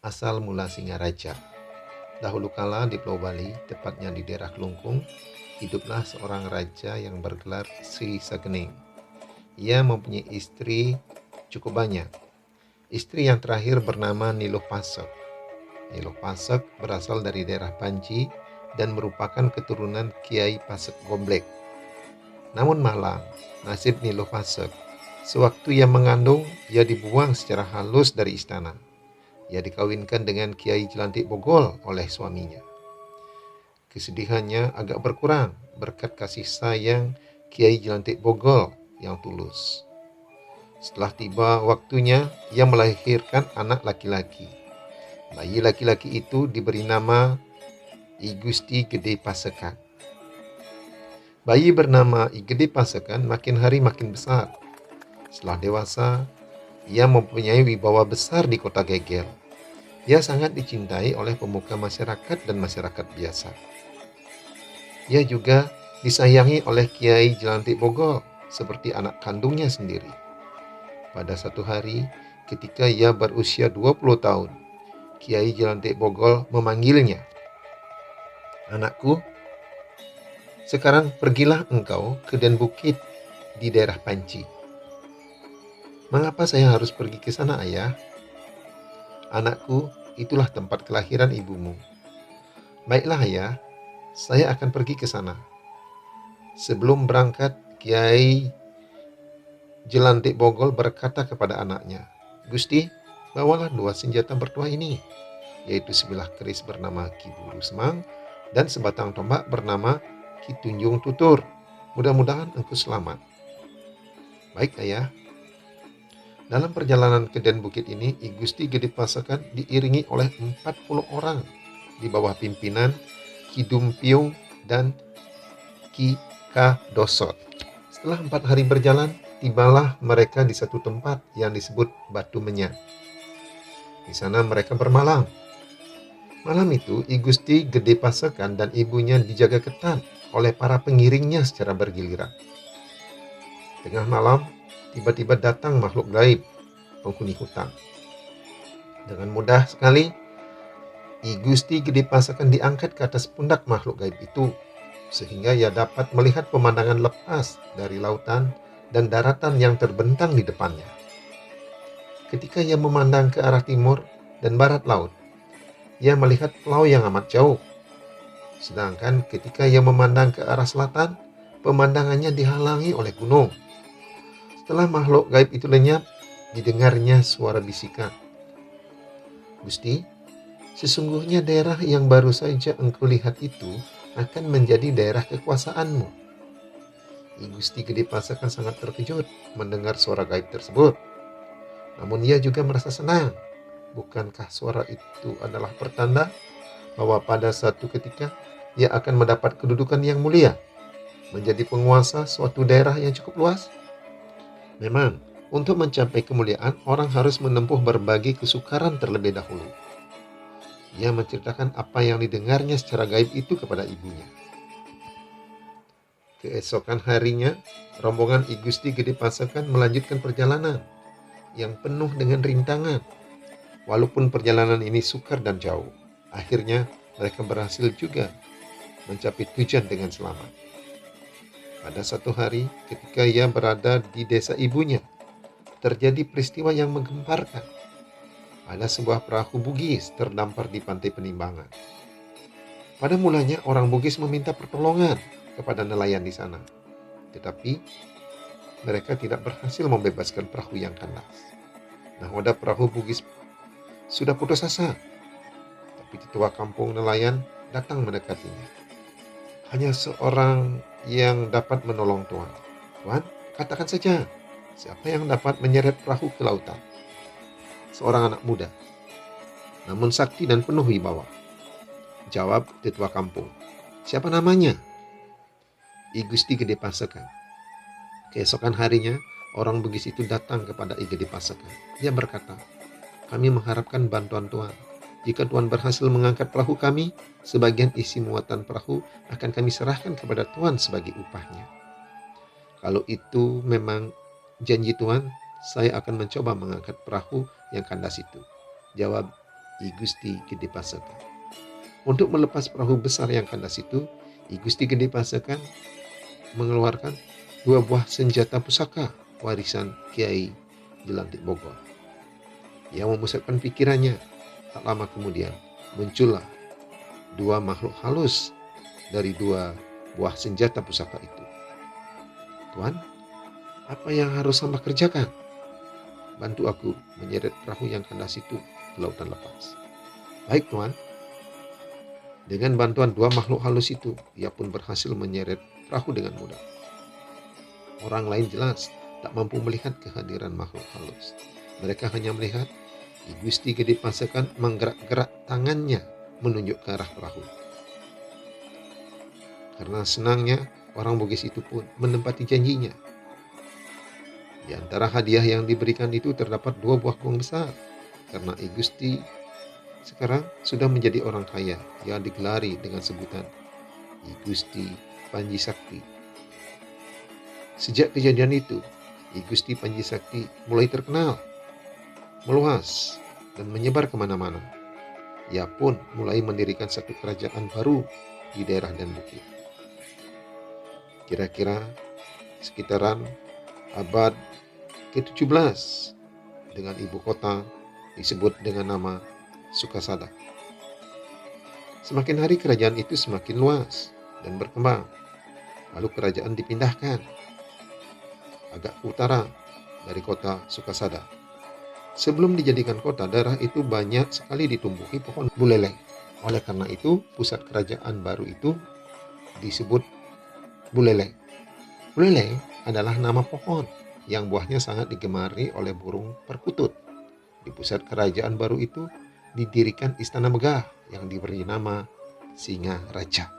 Asal mula Singaraja. Dahulu kala di Pulau Bali, tepatnya di daerah Kelungkung, hiduplah seorang raja yang bergelar Sri Sakening. Ia mempunyai istri cukup banyak. Istri yang terakhir bernama Niluh Pasek. Niluh Pasek berasal dari daerah Panji dan merupakan keturunan Kiai Pasek Gomblek. Namun malang nasib Niluh Pasek. Sewaktu ia mengandung, ia dibuang secara halus dari istana. Ia dikawinkan dengan Kiai Jelantik Bogol oleh suaminya. Kesedihannya agak berkurang berkat kasih sayang Kiai Jelantik Bogol yang tulus. Setelah tiba waktunya, ia melahirkan anak laki-laki. Bayi laki-laki itu diberi nama I Gusti Gede Pasekan. Bayi bernama I Gede Pasekan makin hari makin besar. Setelah dewasa, ia mempunyai wibawa besar di kota Gegel. Ia sangat dicintai oleh pemuka masyarakat dan masyarakat biasa. Ia juga disayangi oleh Kiai Jelantik Bogol seperti anak kandungnya sendiri. Pada satu hari, ketika ia berusia 20 tahun, Kiai Jelantik Bogol memanggilnya. "Anakku, sekarang pergilah engkau ke Den Bukit di daerah Panci." "Mengapa saya harus pergi ke sana, ayah?" "Anakku, itulah tempat kelahiran ibumu." "Baiklah ayah, saya akan pergi ke sana." Sebelum berangkat, Kiai Jelantik Bogol berkata kepada anaknya, "Gusti, bawalah 2 senjata bertuah ini, yaitu sebilah keris bernama Ki Buru Semang dan sebatang tombak bernama Ki Tunjung Tutur. Mudah-mudahan engkau selamat." "Baik ayah." Dalam perjalanan ke Den Bukit ini, I Gusti Gede Pasekan diiringi oleh 40 orang di bawah pimpinan Ki Dumpiung dan Ki Kadosot. Setelah 4 hari berjalan, tibalah mereka di satu tempat yang disebut Batu Menyan. Di sana mereka bermalam. Malam itu, I Gusti Gede Pasekan dan ibunya dijaga ketat oleh para pengiringnya secara bergiliran. Tengah malam, tiba-tiba datang makhluk gaib, penghuni hutan. Dengan mudah sekali, I Gusti Gede Pasekan diangkat ke atas pundak makhluk gaib itu, sehingga ia dapat melihat pemandangan lepas dari lautan dan daratan yang terbentang di depannya. Ketika ia memandang ke arah timur dan barat laut, ia melihat pulau yang amat jauh. Sedangkan ketika ia memandang ke arah selatan, pemandangannya dihalangi oleh gunung. Setelah makhluk gaib itu lenyap, didengarnya suara bisikan. "Gusti, sesungguhnya daerah yang baru saja engkau lihat itu akan menjadi daerah kekuasaanmu." I Gusti Gede Pasekan sangat terkejut mendengar suara gaib tersebut. Namun ia juga merasa senang. Bukankah suara itu adalah pertanda bahwa pada suatu ketika ia akan mendapat kedudukan yang mulia, menjadi penguasa suatu daerah yang cukup luas? Memang, untuk mencapai kemuliaan, orang harus menempuh berbagai kesukaran terlebih dahulu. Ia menceritakan apa yang didengarnya secara gaib itu kepada ibunya. Keesokan harinya, rombongan I Gusti Gede Pasekan melanjutkan perjalanan yang penuh dengan rintangan. Walaupun perjalanan ini sukar dan jauh, akhirnya mereka berhasil juga mencapai tujuan dengan selamat. Pada satu hari, ketika ia berada di desa ibunya, terjadi peristiwa yang menggemparkan. Ada sebuah perahu Bugis terdampar di pantai Penimbangan. Pada mulanya orang Bugis meminta pertolongan kepada nelayan di sana, tetapi mereka tidak berhasil membebaskan perahu yang kandas. Nahoda perahu Bugis sudah putus asa, tapi tetua kampung nelayan datang mendekatinya. "Hanya seorang yang dapat menolong Tuan. Tuan, katakan saja, siapa yang dapat menyeret perahu ke lautan?" "Seorang anak muda, namun sakti dan penuh wibawa," jawab tetua kampung. "Siapa namanya?" "I Gusti Gede Pasekan." Keesokan harinya, orang Bugis itu datang kepada I Gede Pasekan. Dia berkata, "Kami mengharapkan bantuan Tuan. Jika Tuan berhasil mengangkat perahu kami, sebagian isi muatan perahu akan kami serahkan kepada Tuan sebagai upahnya. Kalau itu memang janji Tuan, saya akan mencoba mengangkat perahu yang kandas itu," jawab I Gusti Gede Pasekan. Untuk melepas perahu besar yang kandas itu, I Gusti Gede Pasekan mengeluarkan 2 buah senjata pusaka warisan Kiai Jelantik Bogor. Ia memusatkan pikirannya. Tak lama kemudian muncullah 2 makhluk halus dari 2 buah senjata pusaka itu. Tuan, apa yang harus hamba kerjakan? Bantu aku menyeret perahu yang kandas itu ke lautan lepas. Baik, Tuan. Dengan bantuan 2 makhluk halus itu, ia pun berhasil menyeret perahu dengan mudah. Orang lain jelas tak mampu melihat kehadiran makhluk halus. Mereka hanya melihat I Gusti Gede Pasekan menggerak-gerak tangannya menunjuk ke arah perahu. Karena senangnya, orang Bugis itu pun menempati janjinya. Di antara hadiah yang diberikan itu terdapat 2 buah gong besar. Karena I Gusti sekarang sudah menjadi orang kaya yang digelari dengan sebutan I Gusti Panji Sakti. Sejak kejadian itu, I Gusti Panji Sakti mulai terkenal, meluas, dan menyebar kemana-mana. Ia pun mulai mendirikan satu kerajaan baru di daerah Dan Bukit. Kira-kira sekitaran abad ke-17 dengan ibu kota disebut dengan nama Sukasada. Semakin hari kerajaan itu semakin luas dan berkembang. Lalu kerajaan dipindahkan agak ke utara dari kota Sukasada. Sebelum dijadikan kota, daerah itu banyak sekali ditumbuhi pohon buleleng. Oleh karena itu, pusat kerajaan baru itu disebut Buleleng. Buleleng adalah nama pohon yang buahnya sangat digemari oleh burung perkutut. Di pusat kerajaan baru itu didirikan istana megah yang diberi nama Singaraja.